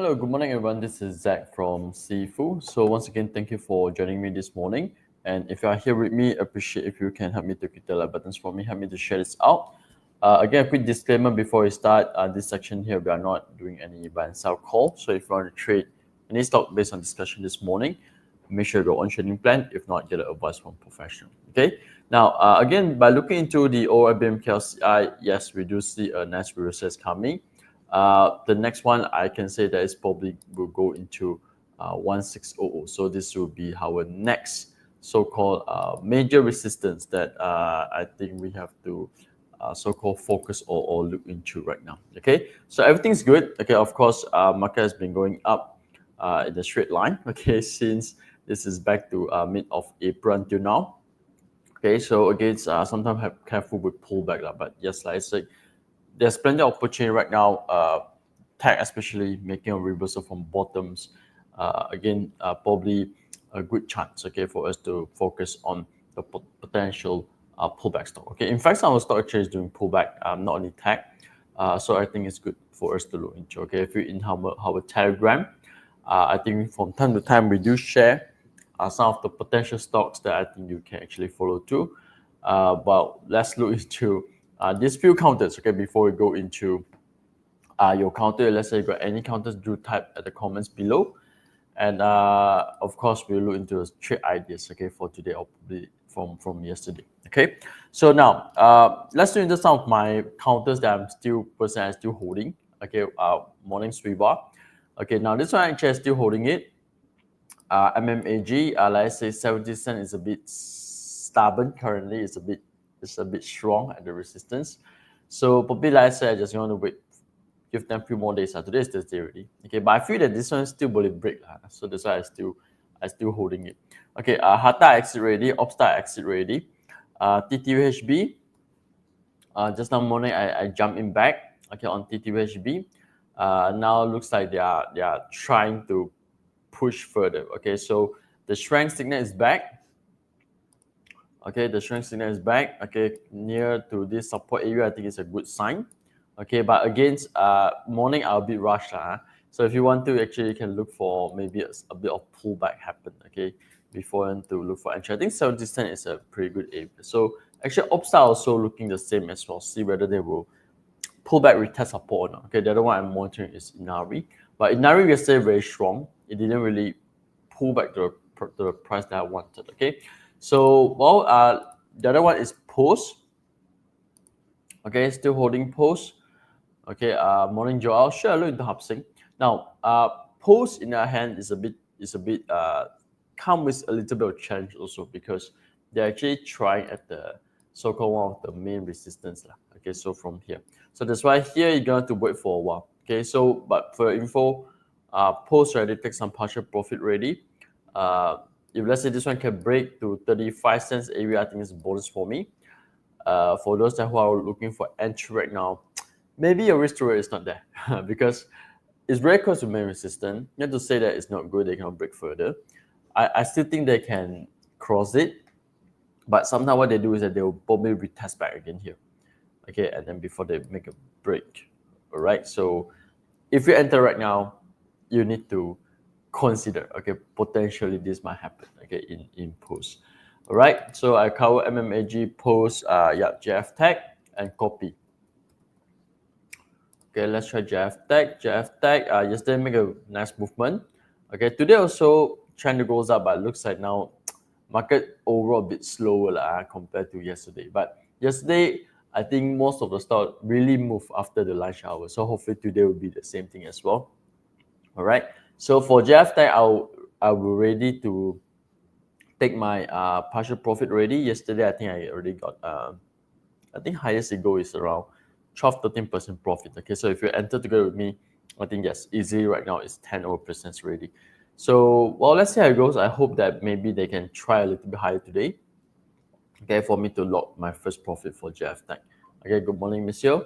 Hello, good morning, everyone. This is Zach from XIFU. So once again, thank you for joining me this morning. And if you are here with me, appreciate if you can help me to click the like buttons for me, help me to share this out. Again, a quick disclaimer before we start this section here, we are not doing any buy and sell call. So if you want to trade any stock based on discussion this morning, make sure you go on trading plan. If not, get advice from professional. Okay. Now, again, by looking into the OIBM KLCI, yes, we do see a nice reversal coming. The next one I can say that is probably will go into 1600. So this will be our next so-called major resistance that I think we have to so-called focus or look into right now. Okay, so everything's good. Okay, of course, market has been going up in the straight line. Okay, since this is back to mid of April until now. Okay, so again, sometimes have careful with pullback, but yes, like I said, there's plenty of opportunity right now. Tech especially making a reversal from bottoms. Again, probably a good chance, okay, for us to focus on the potential pullback stock. Okay, in fact, some of the stock exchange is doing pullback, not only tech. So I think it's good for us to look into. Okay, if you're in our Telegram, I think from time to time we do share some of the potential stocks that I think you can actually follow too. But let's look into these few counters, okay, before we go into your counter. Let's say you got any counters, do type at the comments below. And of course, we'll look into the trade ideas, okay, for today or probably from yesterday. Okay, so now let's look into some of my counters that I'm still holding. Okay, morning sweeper. Okay, now this one actually still holding it. MMAG, like I say, 70 cents is a bit stubborn currently. It's a bit strong at the resistance. So probably like I said, I just want to wait, give them a few more days. Today is Thursday already. Okay, but I feel that this one still will break. So that's why I still holding it. Okay, Hata exit ready, Opstar exit ready. TTUHB. Just now morning I jumped in back. Okay, on TTUHB. Now looks like they are trying to push further. Okay, so the strength signal is back. Okay, the strength signal is back. Okay, near to this support area, I think it's a good sign. Okay, but against morning, I'll be rushed. So if you want to, actually, you can look for maybe a bit of pullback happen. Okay, before and to look for entry. I think 70 cent is a pretty good area. So actually, Opstar also looking the same as well. See whether they will pull back, retest support or not. Okay, the other one I'm monitoring is Inari. But Inari yesterday very strong. It didn't really pull back to the price that I wanted. Okay, so well, the other one is Post. Okay, still holding Post. Okay, morning Joel. Sure, look into Hubsing. Now, Post in our hand is a bit come with a little bit of challenge also because they're actually trying at the so-called one of the main resistance. Okay, so from here. So that's why here you're going to wait for a while. Okay, so but for info, Post already take some partial profit ready. If let's say this one can break to 35 cents area, I think it's a bonus for me. For those who are looking for entry right now, maybe your risk to rate is not there because it's very close to main resistance. Not to say that it's not good, they cannot break further. I still think they can cross it, but sometimes what they do is that they will probably retest back again here. Okay, and then before they make a break. All right, so if you enter right now, you need to consider, okay, potentially this might happen, okay, in Post. All right, so I cover MMAG, Post, JF Tech, and copy. Okay, let's try JF Tech. JF Tech, yesterday make a nice movement. Okay, today also trend goes up, but looks like now market overall a bit slower compared to yesterday. But yesterday, I think most of the stock really moved after the lunch hour. So hopefully today will be the same thing as well. All right. So for JF Tech, I will ready to take my partial profit ready. Yesterday, I think I already got, I think highest it go is around 12-13% profit. Okay, so if you enter together with me, I think yes, easy right now is 10% ready. So well, let's see how it goes. I hope that maybe they can try a little bit higher today. Okay, for me to lock my first profit for JF Tech. Okay, good morning, Monsieur.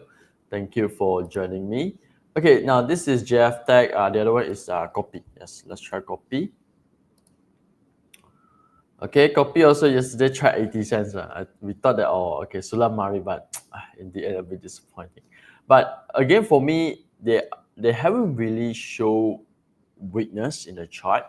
Thank you for joining me. Okay, now this is JF Tech. The other one is copy. Yes, let's try copy. Okay, copy also yesterday tried 80 cents. We thought that, oh, okay, Sulam Mari, but in the end, a bit disappointing. But again, for me, they haven't really shown weakness in the chart.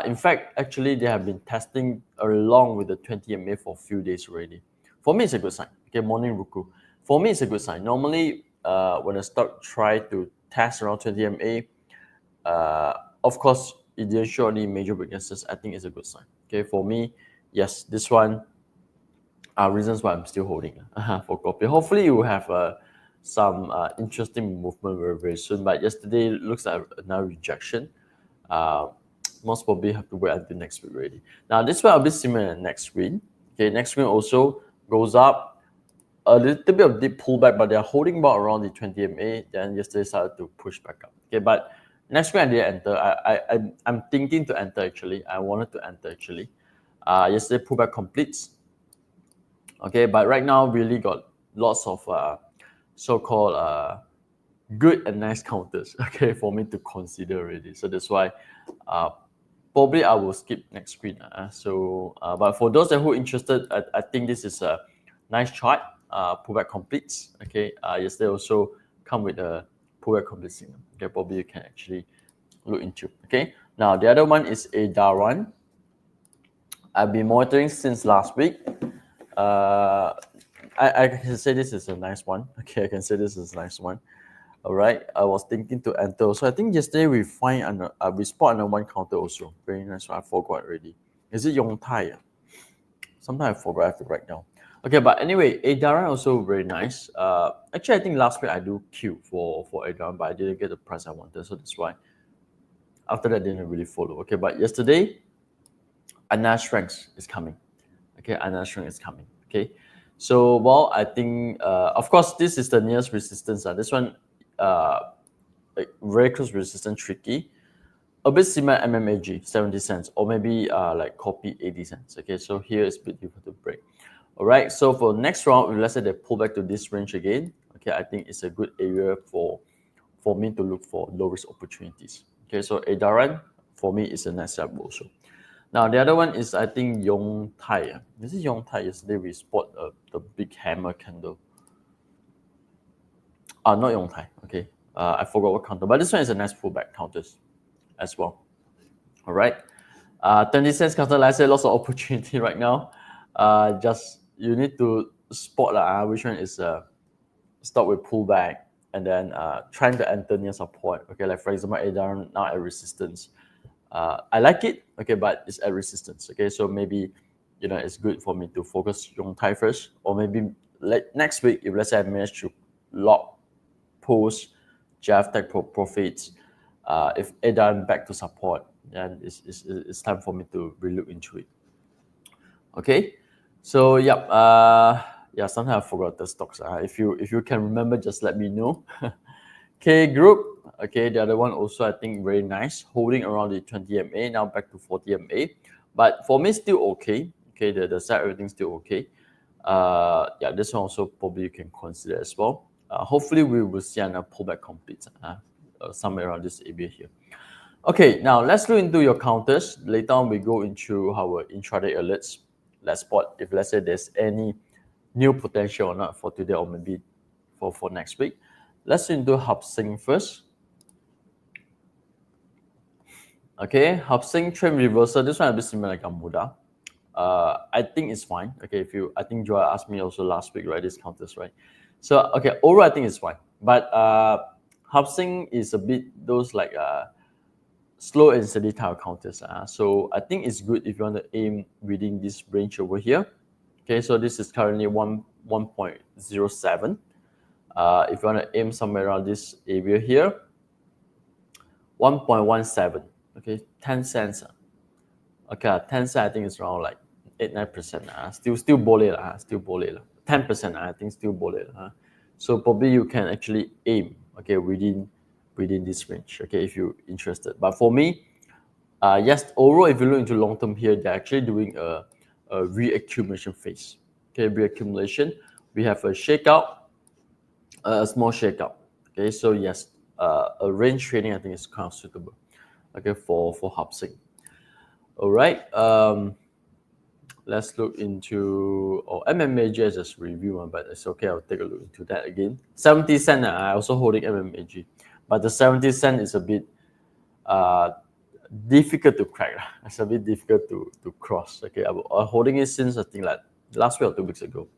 In fact, actually, they have been testing along with the 20 MA for a few days already. For me, it's a good sign. Okay, morning Ruku. For me, it's a good sign. Normally, when a stock try to test around 20 MA, of course, it didn't show any major weaknesses. I think it's a good sign. Okay, for me, yes, this one are reasons why I'm still holding for copy. Hopefully, you will have some interesting movement very, very soon. But yesterday looks like another rejection. Most probably have to wait until next week already. Now, this one will be similar to next week. Okay, next week also goes up a little bit of deep pullback, but they're holding about around the 20 MA. Then yesterday started to push back up. Okay, but next week I didn't enter. I'm thinking to enter actually. I wanted to enter actually. Yesterday pullback completes. Okay, but right now really got lots of so-called good and nice counters. Okay, for me to consider already. So that's why probably I will skip next screen. But for those that who are interested, I think this is a nice chart. Pullback completes. Okay, yesterday also come with a pullback complete signal. Okay, probably you can actually look into. Okay, now the other one is a Daran. I've been monitoring since last week. I can say this is a nice one. Okay, I can say this is a nice one. All right, I was thinking to enter. So I think yesterday we we spot on one counter also. Very nice one. I forgot already. Is it Yongtai? Sometimes I forgot. I have to write down. Okay, but anyway, Adaran also very nice. Actually, I think last week I do queue for Adaran, but I didn't get the price I wanted, so that's why. After that, I didn't really follow. Okay, but yesterday, another strength is coming. Okay, another strength is coming. Okay, so well, I think of course this is the nearest resistance. This one, like very close resistance, tricky. A bit similar MMAG, 70 cents, or maybe like copy 80 cents. Okay, so here is a bit difficult to break. All right, so for next round, if let's say they pull back to this range again, okay, I think it's a good area for me to look for low risk opportunities. Okay, so Adaran for me is a nice step also. Now the other one is I think Yong Tai. This is Yong Tai. Yesterday we spot the big hammer candle. Not Yong Tai. Okay, I forgot what counter, but this one is a nice pullback counters as well. All right, 20 cents counter. Like I said, lots of opportunity right now. Just you need to spot which one is start with pullback and then trying to enter near support. Okay, like for example, Adaran now at resistance. I like it, okay, but it's at resistance. Okay, so maybe it's good for me to focus on Thai first, or maybe next week if let's say I manage to lock post Jeff Tech profits, if Adaran back to support, then it's time for me to relook into it. Okay, so yeah, sometimes I forgot the stocks. If you can remember, just let me know. K Group, okay, the other one also I think very nice, holding around the 20 MA, now back to 40 MA. But for me, still okay. Okay, the side everything's still okay. Yeah, this one also probably you can consider as well. Hopefully we will see another pullback complete somewhere around this area here. Okay, now let's look into your counters. Later on, we go into our intraday alerts. Let's spot if let's say there's any new potential or not for today or maybe for next week. Let's into Hub Sing first. Okay, Hub Sing trend reversal. This one a bit similar like Gamuda. I think it's fine. Okay, I think Joy asked me also last week, right? These counters, right? So okay, overall I think it's fine. But Hub Sing is a bit those like slow and steady type of counters. So I think it's good if you want to aim within this range over here. Okay, so this is currently 1.07. If you want to aim somewhere around this area here, 1.17. Okay, 10 cents. Okay, 10 cents I think it's around like 8-9%. Still boleh lah. Still boleh lah. 10% I think still boleh lah. So probably you can actually aim within this range. Okay, if you're interested. But for me, yes, overall if you look into long term here, they're actually doing a reaccumulation phase. Okay, reaccumulation. We have a shakeout, a small shakeout. Okay, so yes, a range trading I think is kind of suitable. Okay, for Hub Sing. All right. Let's look into MMAG just review, but it's okay. I'll take a look into that again. 70 cent. I also holding MMAG, but the 70 cent is a bit difficult to crack. It's a bit difficult to cross. Okay, I'm holding it since I think like last week or 2 weeks ago.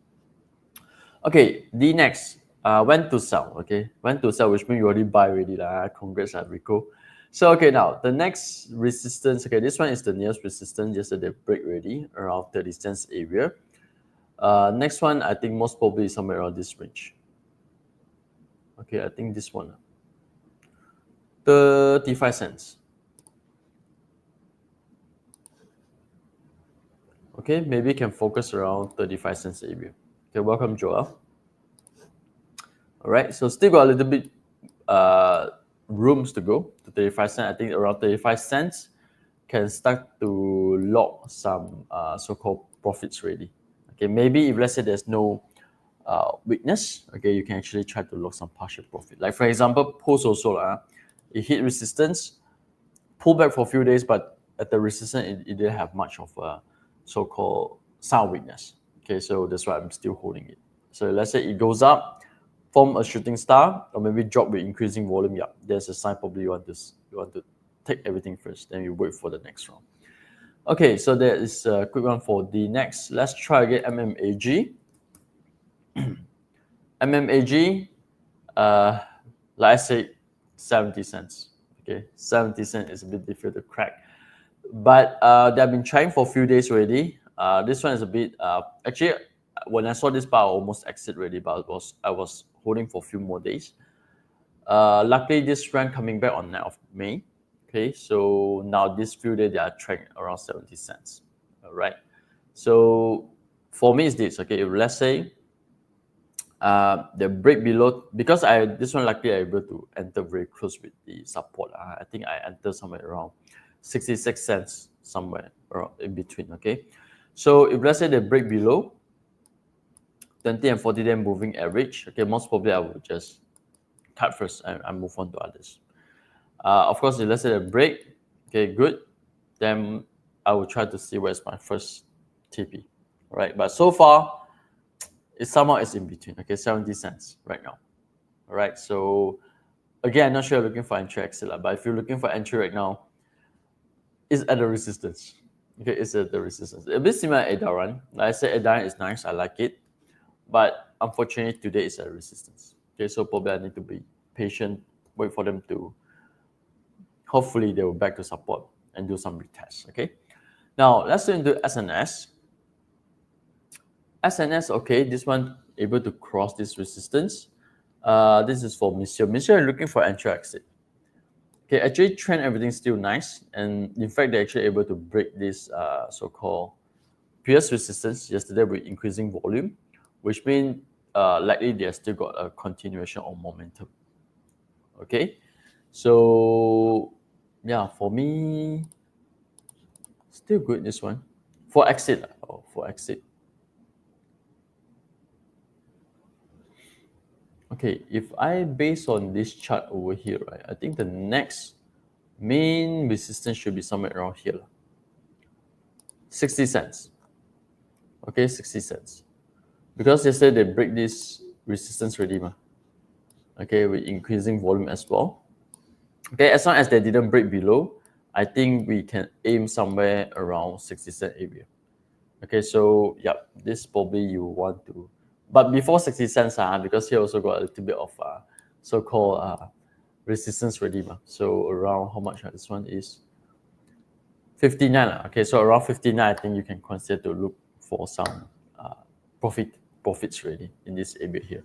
Okay, the next, when to sell. Okay, when to sell, which means you already buy already. Congrats, Rico. So, okay, now the next resistance. Okay, this one is the nearest resistance. Yesterday break already around 30 cents area. Next one, I think most probably is somewhere around this range. Okay, I think this one. 35 cents. Okay, maybe can focus around 35 cents area. Okay, welcome, Joel. All right, so still got a little bit rooms to go to 35 cents. I think around 35 cents can start to lock some so-called profits already. Okay, maybe if let's say there's no weakness, okay, you can actually try to lock some partial profit. Like for example, post also, it hit resistance, pull back for a few days, but at the resistance, it didn't have much of a so-called sound weakness. Okay, so that's why I'm still holding it. So let's say it goes up, form a shooting star, or maybe drop with increasing volume. Yeah, there's a sign probably you want to take everything first, then you wait for the next round. Okay, so that is a quick one for the next. Let's try again MMAG. MMAG, like I said, 70 cents. Okay, 70 cents is a bit difficult to crack. But they've been trying for a few days already. This one is a bit, actually, when I saw this bar, I almost exit already, but I was holding for a few more days. Luckily, this trend coming back on 9th of May. Okay, so now this few days, they are trading around 70 cents. All right. So for me, it's this. Okay, if let's say the break below, because this one luckily I'm able to enter very close with the support. I think I enter somewhere around 66 cents, somewhere around in between. Okay, so if let's say they break below 20 and 40 day moving average, okay, most probably I will just cut first and move on to others. Of course, if let's say they break, okay, good, then I will try to see where's my first TP. Right, but so far it's somehow it's in between. Okay, 70 cents right now. All right, so again, I'm not sure you're looking for entry exit, but if you're looking for entry right now, it's at the resistance. Okay, it's at the resistance. A bit similar to Edaran. Like I said, Edaran is nice, I like it, but unfortunately today it's at resistance. Okay, so probably I need to be patient, wait for them to, hopefully they will back to support and do some retests. Okay, now let's go into SNS. SNS, okay, this one able to cross this resistance. This is for Monsieur. Monsieur looking for entry exit. Okay, actually trend everything's still nice, and in fact they're actually able to break this so-called previous resistance yesterday with increasing volume, which means likely they still got a continuation of momentum. Okay, so yeah, for me, still good this one for exit. For exit. Okay, if I base on this chart over here, right, I think the next main resistance should be somewhere around here. 60 cents. Okay, 60 cents. Because yesterday they break this resistance already, okay, with increasing volume as well. Okay, as long as they didn't break below, I think we can aim somewhere around 60 cent area. Okay, so yeah, this probably you want to, but before 60 cents, because here also got a little bit of so-called resistance ready. So around how much this one is 59. Okay, so around 59, I think you can consider to look for some profits ready in this area here.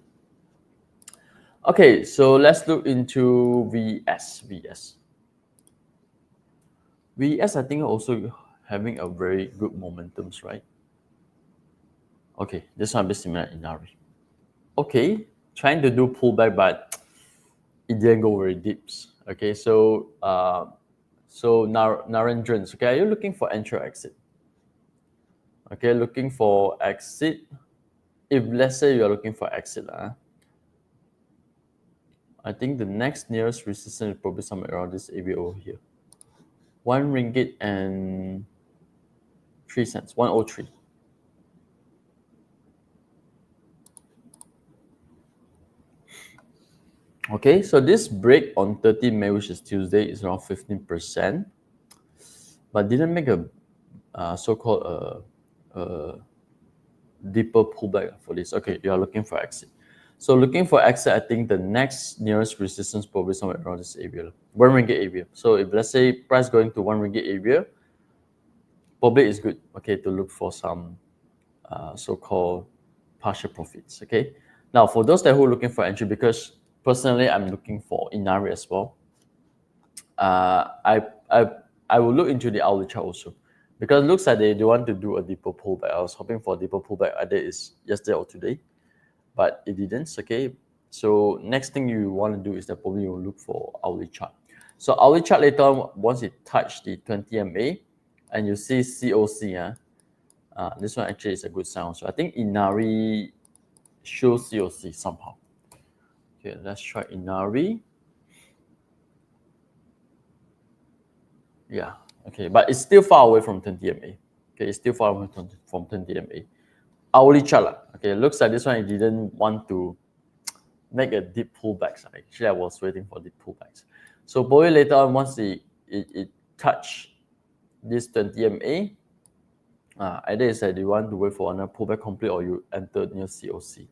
Okay, so let's look into VS. VS, I think also having a very good momentums, right? Okay, this one a bit similar in Nari. Okay, trying to do pullback, but it didn't go very deep. Okay, so Narendrans, okay, are you looking for entry or exit? Okay, looking for exit. If let's say you are looking for exit, I think the next nearest resistance is probably somewhere around this area over here. 1 ringgit and 3 cents, 103. Okay, so this break on 30 May, which is Tuesday, is around 15%, but didn't make a so-called deeper pullback for this. Okay, you are looking for exit. So looking for exit, I think the next nearest resistance probably somewhere around this area, 1 ringgit area. So if let's say price going to 1 ringgit area, probably it's good, okay, to look for some so-called partial profits. Okay, now for those that who are looking for entry, because personally I'm looking for Inari as well. uh, I I I will look into the hourly chart also, because it looks like they want to do a deeper pullback. I was hoping for a deeper pullback either is yesterday or today, but it didn't. Okay, so next thing you want to do is that probably you will look for hourly chart. So hourly chart later on, once it touch the 20 MA, and you see COC, this one actually is a good sound. So I think Inari shows COC somehow. Okay, let's try Inari. Yeah, okay, but it's still far away from 20 MA. Okay, it's still far away from 20 MA. Hourly chart, okay, it looks like this one it didn't want to make a deep pullback. Actually, I was waiting for deep pullbacks. So probably later on, once it touch this 20 MA, either is that you want to wait for another pullback complete or you enter near COC.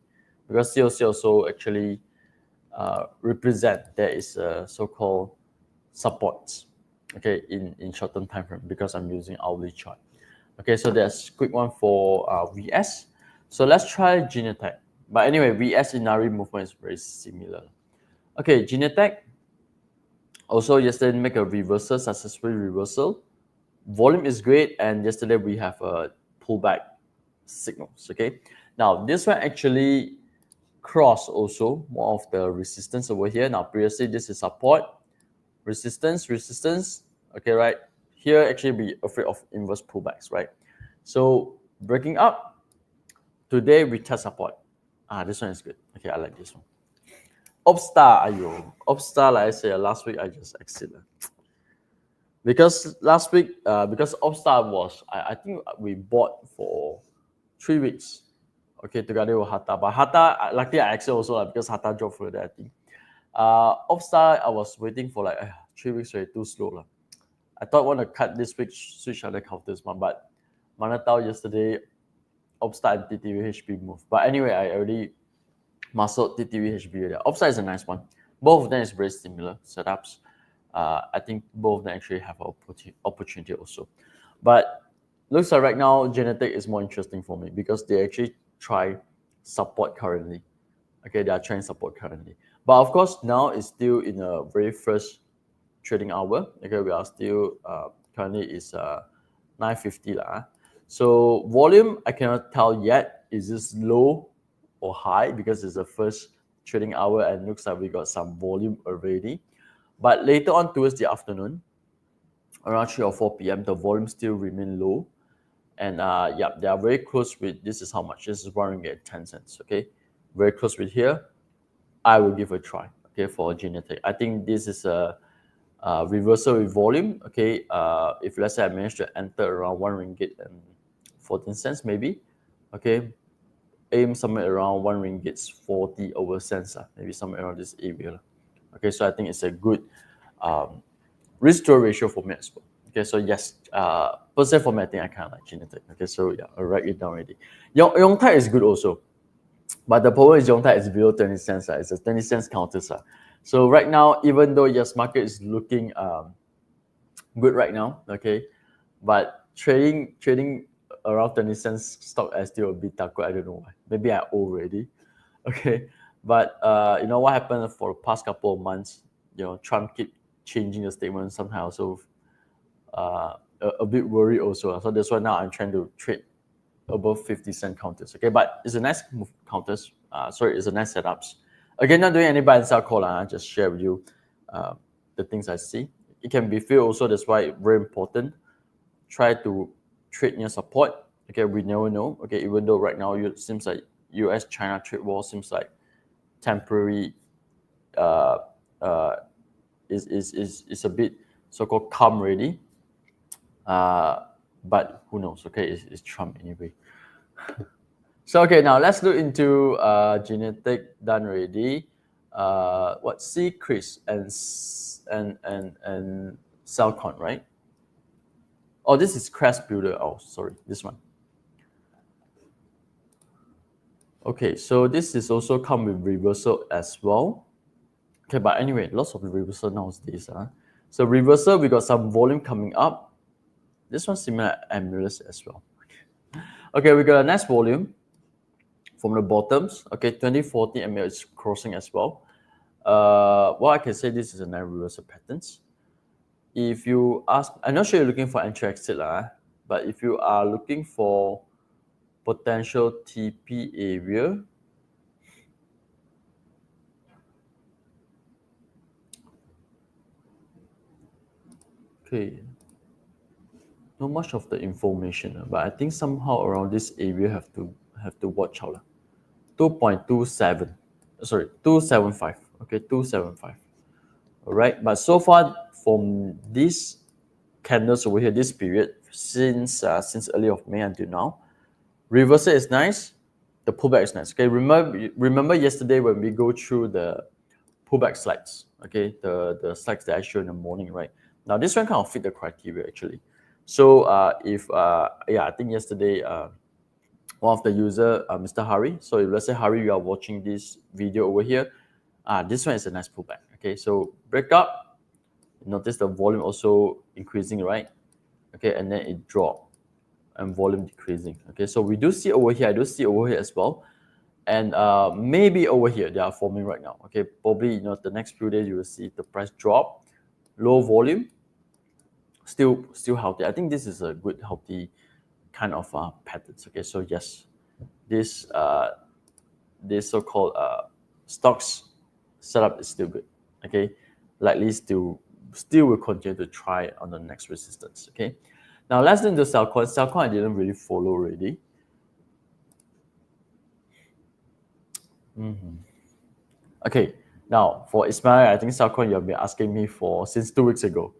Because COC also actually represent there is a so-called supports, okay, in short-term time frame, because I'm using hourly chart. Okay, so that's quick one for VS. So let's try Genetech. But anyway, VS Inari movement is very similar. Okay, Genetech also yesterday make a reversal, successful reversal. Volume is great, and yesterday we have a pullback signals. Okay, now this one actually cross also more of the resistance over here. Now previously this is support, resistance, resistance. Okay, right here actually be afraid of inverse pullbacks, right? So breaking up today we test support. This one is good. Okay, I like this one. Upstar, ayo, Upstar, like I said last week, I just exited because last week, because Upstar was, I think we bought for 3 weeks. Okay, together with Hata, but Hata, luckily I exited also because Hata dropped further. I think. Upstar, I was waiting for like 3 weeks already, too slow. I thought I want to cut this week, switch other counters, but Manatao yesterday, Upstart and TTVHB move. But anyway, I already muscled TTVHB there. Upstart is a nice one. Both of them is very similar setups. I think both of them actually have an opportunity also. But looks like right now, Genetech is more interesting for me because they actually try support currently. Okay, they are trying support currently. But of course, now it's still in a very first trading hour. Okay, we are still currently is 9:50 lah. So volume I cannot tell yet. Is this low or high because it's the first trading hour and looks like we got some volume already. But later on towards the afternoon, around 3 or 4 p.m., the volume still remain low. And yeah, they are very close with, this is how much? This is 1 ringgit 10 cents, okay? Very close with here. I will give a try, okay, for Genetech. I think this is a reversal with volume, okay? If let's say I manage to enter around 1 ringgit and 14 cents maybe, okay? Aim somewhere around 1 ringgit 40 over cents, maybe somewhere around this area. Okay, so I think it's a good risk to ratio for me as well. Okay, so yes, percent for me, I think I kind of like Genetech. Okay, so yeah, I'll write it down already. Yongtai is good also. But the problem is Yongtai is below 20 cents. It's a 20 cents counter. So right now, even though yes, market is looking good right now, okay, but trading around 20 cents stock is still a bit takut. I don't know why. Maybe I already. Okay, but you know what happened for the past couple of months? You know, Trump keep changing the statement somehow. So a bit worried also. So that's why now I'm trying to trade above 50 cent counters. Okay, but it's a nice move counters. Sorry, it's a nice setups. Again, not doing any buy and sell call. I just share with you the things I see. It can be feel also. That's why it's very important. Try to trade near support. Okay, we never know. Okay, even though right now it seems like U.S.-China trade war seems like temporary. Is a bit so-called calm already. But who knows? Okay, it's Trump anyway. So okay, now let's look into Genetech done already. Seacrest and Cellcon, right? Oh, this is Crest Builder. Oh, sorry, this one. Okay, so this is also come with reversal as well. Okay, but anyway, lots of reversal nowadays. So reversal, we got some volume coming up. This one similar Amulus as well. Okay, we got a nice volume from the bottoms. Okay, 2040 ml is crossing as well. Well, I can say this is a nice reversal patterns. If you ask, I'm not sure you're looking for entry exit, but if you are looking for potential TP area, okay, not much of the information, but I think somehow around this area have to watch out. 2.27, sorry, 275. Okay, 275. All right, but so far from these candles over here, this period since early of May until now, reversal is nice, the pullback is nice. Okay, remember yesterday when we go through the pullback slides, okay, the slides that I showed in the morning, right? Now this one kind of fit the criteria actually. So I think yesterday one of the user, Mr. Hari. So if let's say Hari, you are watching this video over here, this one is a nice pullback. Okay, so break up. Notice the volume also increasing, right? Okay, and then it drop and volume decreasing. Okay, so we do see over here. I do see over here as well, and maybe over here they are forming right now. Okay, probably the next few days you will see the price drop, low volume, still healthy. I think this is a good healthy kind of patterns. Okay, so yes, this so-called stocks setup is still good. Okay, likely still will continue to try on the next resistance. Okay, now let's into Cellcon. Cellcon I didn't really follow already. Okay, now for Ismail, I think Cellcon you have been asking me for since 2 weeks ago.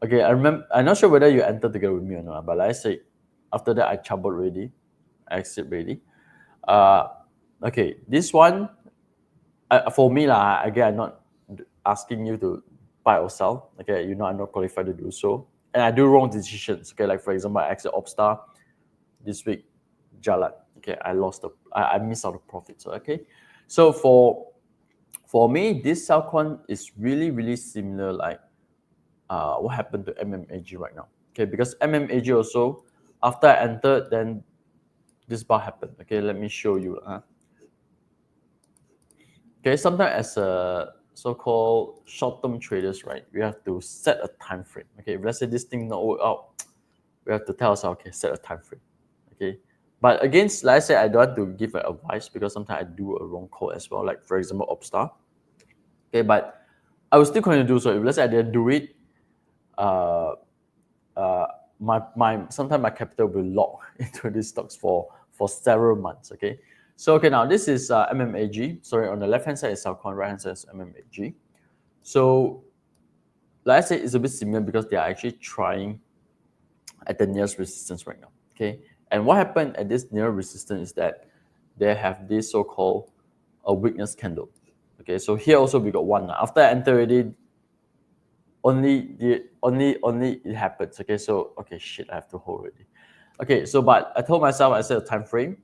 Okay, I remember. I'm not sure whether you entered together with me or not, but like I said, after that I troubled already, I exit already. Okay, this one for me again, I'm not asking you to buy or sell. Okay, I'm not qualified to do so, and I do wrong decisions. Okay, like for example, I exit Opstar this week, Jalan. Okay, I missed out the profits. Okay, so for me, this Cellcon is really similar like what happened to MMAG right now. Okay, because MMAG also after I entered, then this bar happened. Okay, let me show you. Okay, sometimes as a so-called short-term traders, right, we have to set a time frame. Okay, if let's say this thing not work out, we have to tell ourselves, okay, set a time frame. Okay, but against, like I said, I don't want to give advice because sometimes I do a wrong call as well. Like for example, Opstar. Okay, but I will still continue to do so. If let's say I didn't do it, my sometimes my capital will lock into these stocks for several months. Okay, so okay, now this is MMAG. Sorry, on the left hand side is Cellcon, right hand side is MMAG. So like I said, it's a bit similar because they are actually trying at the nearest resistance right now. Okay, and what happened at this near resistance is that they have this so-called a weakness candle. Okay, so here also we got one. After I enter already, only it happens. Okay, so okay, shit, I have to hold already. Okay, so but I told myself, I set a time frame.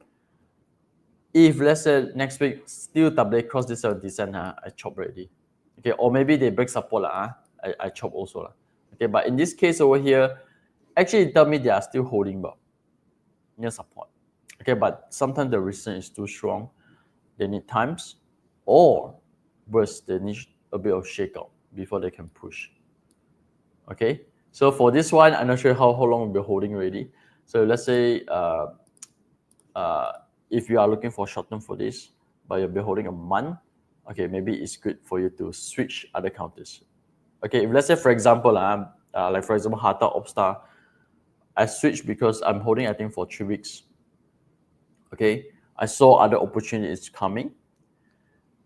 If let's say next week still double cross this 70 cent, I chop already. Okay, or maybe they break support I chop also Okay, but in this case over here, actually it tell me they are still holding back near support. Okay, but sometimes the resistance is too strong. They need times, or worse, they need a bit of shakeout before they can push. Okay, so for this one, I'm not sure how long we'll be holding already. So let's say if you are looking for short term for this, but you'll be holding a month, okay, maybe it's good for you to switch other counters. Okay, if let's say for example, like for example, Hata Opstar, I switched because I'm holding I think for 3 weeks. Okay, I saw other opportunities coming,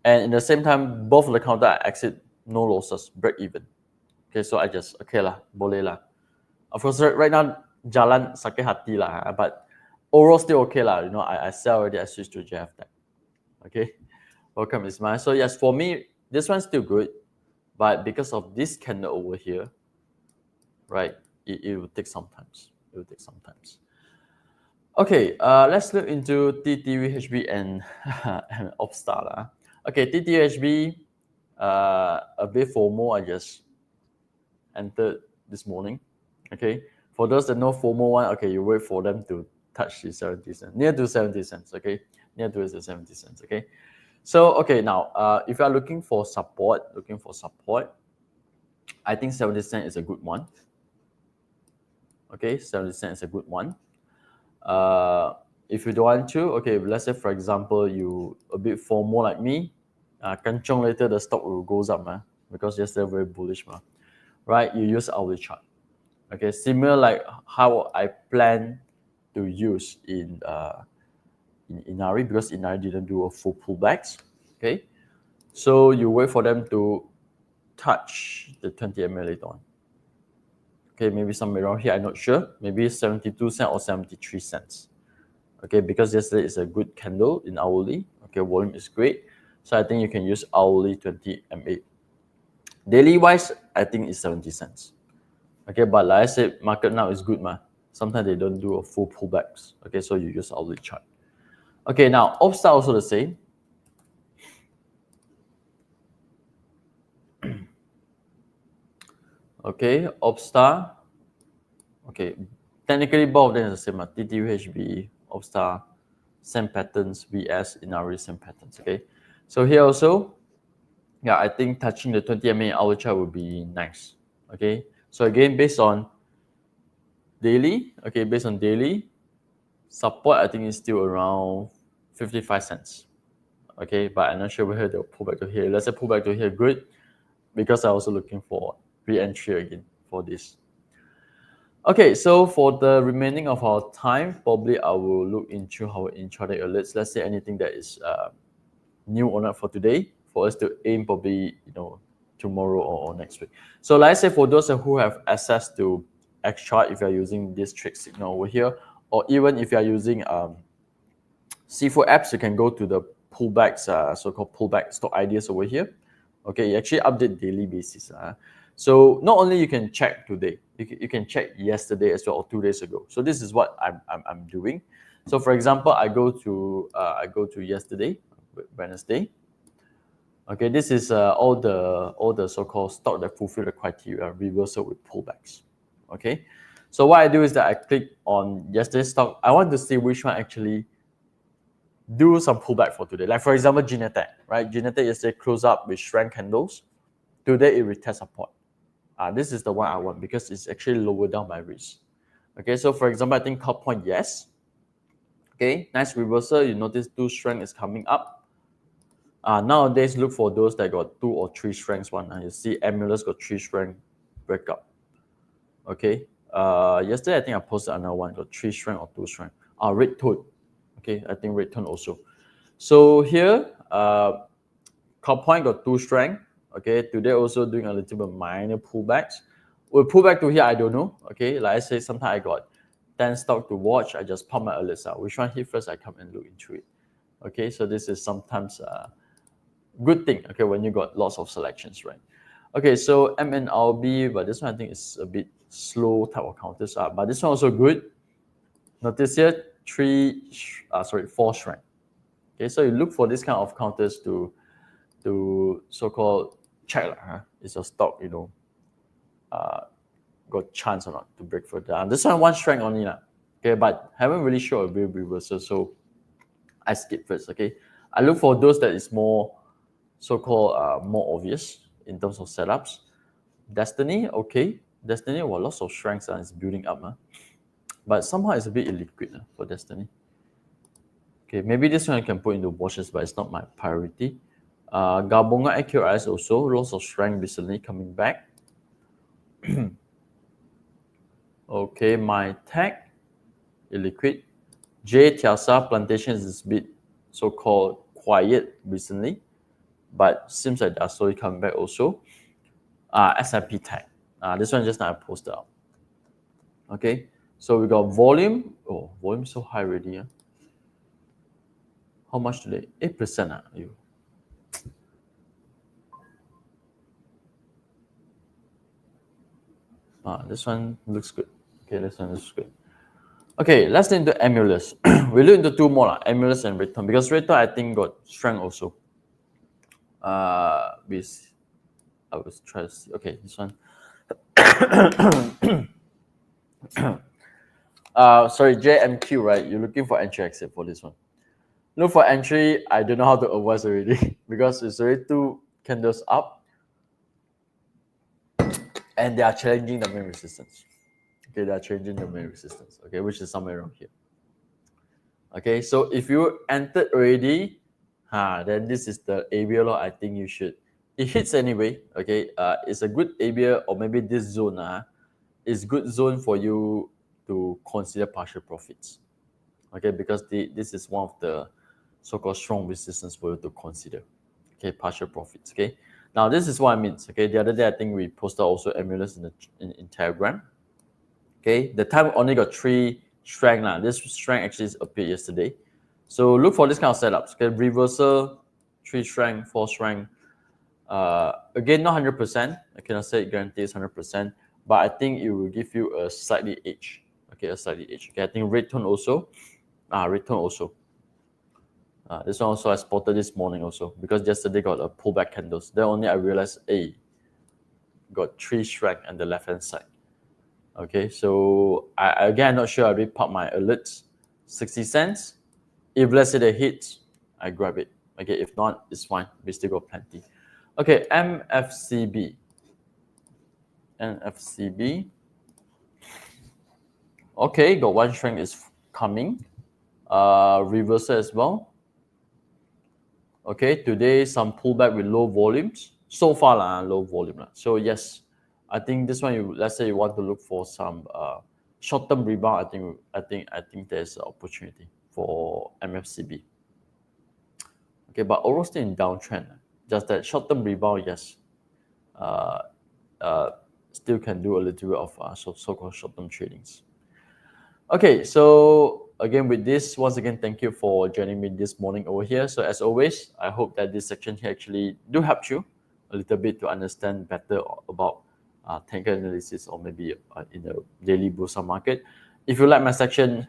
and in the same time, both of the counter I exit, no losses, break even. Okay, so I just okay lah, boleh lah. Of course, right now jalan sakit hati lah, but overall still okay lah. I sell already. I switched to JF Tech. Okay, welcome Ismail. So yes, for me, This one's still good, but because of this candle over here, right, it will take some time. It will take some time. Okay, let's look into TTVHB and, and Upstart. Okay, TTVHB, a bit FOMO, I just entered this morning. Okay, for those that know FOMO one, okay, you wait for them to touch the 70 cents, near to 70 cents, okay, near to the 70 cents, okay. So, okay, now, if you are looking for support, I think 70 cents is a good one. Okay, 70 cents is a good one. If you don't want to, okay, let's say for example you a bit FOMO like me, kanchong later the stock will goes up, because yesterday very bullish, right? You use hourly chart. Okay, similar like how I plan to use in Inari, because Inari didn't do a full pullbacks. Okay, so you wait for them to touch the 20 MA later on. Okay, maybe somewhere around here, I'm not sure. Maybe 72 cents or 73 cents. Okay, because yesterday is a good candle in hourly. Okay, volume is great. So I think you can use hourly 20 MA. Daily wise, I think it's 70 cents. Okay, but like I said, market now is good, Sometimes they don't do a full pullbacks. Okay, so you use hourly chart. Okay, now Upstart also the same. Okay, Upstart. Okay, technically both of them is the same. TTUHB, Upstart, same patterns, VS, Inari, same patterns. Okay, so here also, yeah, I think touching the 20 MA hour chart would be nice. Okay, so again, based on daily, support, I think is still around 55 cents. Okay, but I'm not sure whether they'll pull back to here. Let's say pull back to here, good, because I'm also looking for re-entry again for this. Okay, so for the remaining of our time, probably I will look into our intraday alerts. Let's say anything that is new or not for today, for us to aim probably tomorrow or next week. So like I say, for those who have access to XChart, if you're using this trick signal over here, or even if you're using XIFU apps, you can go to the pullbacks, so-called pullback stock ideas over here. Okay, you actually update daily basis. So not only you can check today, you can check yesterday as well or 2 days ago. So this is what I'm doing. So for example, I go to yesterday, Wednesday. Okay, this is all the so-called stock that fulfill the criteria, reversal with pullbacks. Okay, so what I do is that I click on yesterday's stock. I want to see which one actually do some pullback for today. Like for example, Genetech, right? Genetech yesterday closed up with strength candles. Today it retest support. This is the one I want because it's actually lower down my risk. Okay, so for example, I think top point, yes. Okay, nice reversal. You notice 2 strength is coming up. Nowadays, look for those that got 2 or 3 strengths one. You see Amulus got 3 strength breakup. Okay, yesterday I think I posted another one, got 3 strength or 2 strength. Red tone. Okay, I think red tone also. So here, top point got 2 strength. Okay, today also doing a little bit minor pullbacks. Will pull back to here, I don't know. Okay, like I say, sometimes I got 10 stock to watch. I just pump my alerts out. Which one hit first, I come and look into it. Okay, so this is sometimes a good thing. Okay, when you got lots of selections, right? Okay, so MNRB, but this one I think is a bit slow type of counters. But this one also good. Notice here, 4 strength. Okay, so you look for this kind of counters to so-called check is your stock, got chance or not to break further. And this one strength only, okay, but haven't really showed a real reversal, so I skip first. Okay, I look for those that is more so-called more obvious in terms of setups. Destiny, okay, Destiny lots of strengths and it's building up, but somehow it's a bit illiquid for Destiny. Okay, maybe this one I can put into watches, but it's not my priority. Gabonga AQRS also lots of strength recently coming back. Okay, my tech illiquid. J Tiasa Plantations is a bit so-called quiet recently, but seems like they're slowly coming back also. S&P tech. This one just now I posted out. Okay, so we got volume. Oh, volume so high already. How much today? 8%. This one looks good. Okay, this one looks good. Okay, let's look into Emulus. We look into two more, Emulus and Return, because Return I think got strength also. With I was trying to see. Okay, this one. Sorry, JMQ, right? You're looking for entry exit for this one. Look for entry. I don't know how to advise already because it's already two candles up, and they are challenging the main resistance. Okay, they are changing the main resistance. Okay, which is somewhere around here. Okay, so if you entered already, then this is the area I think you should. It hits anyway. Okay, it's a good area, or maybe this zone is good zone for you to consider partial profits. Okay, because this is one of the so-called strong resistance for you to consider. Okay, partial profits. Okay, now this is what I mean. Okay, the other day I think we posted also Emulus in Telegram. Okay, the time only got three strength now. This strength actually appeared yesterday. So look for this kind of setups. Okay, reversal, three strength, four strength. Again, not 100%. I cannot say it guarantees 100%, but I think it will give you a slightly edge. Okay, a slightly edge. Okay, I think red tone also. Red tone also. This one also I spotted this morning also because yesterday got a pullback candles. Then only I realized, got three strength on the left hand side. Okay, so I'm not sure. I will pop my alerts, 60 cents. If let's say they hit, I grab it. Okay, if not, it's fine. We still got plenty. Okay, MFCB. NFCB. Okay, got one strength is coming. Reversal as well. Okay, today some pullback with low volumes. So far, low volume. So yes, I think this one. Let's say you want to look for some short-term rebound. I think there's an opportunity for MFCB. Okay, but overall still in downtrend. Just that short-term rebound, yes. Still can do a little bit of so-called short-term tradings. Okay, so again with this, once again, thank you for joining me this morning over here. So as always, I hope that this section here actually do help you a little bit to understand better about technical analysis or maybe in the daily Bursa market. If you like my section,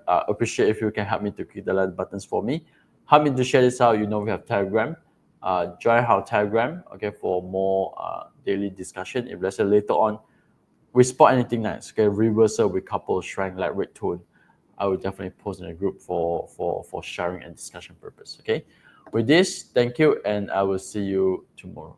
appreciate if you can help me to click the like buttons for me. Help me to share this out. You know we have Telegram. Join our Telegram, okay, for more daily discussion. If let's say later on we spot anything nice, okay, reversal with couple strength like red tone, I will definitely post in a group for sharing and discussion purpose. Okay, with this, thank you, and I will see you tomorrow.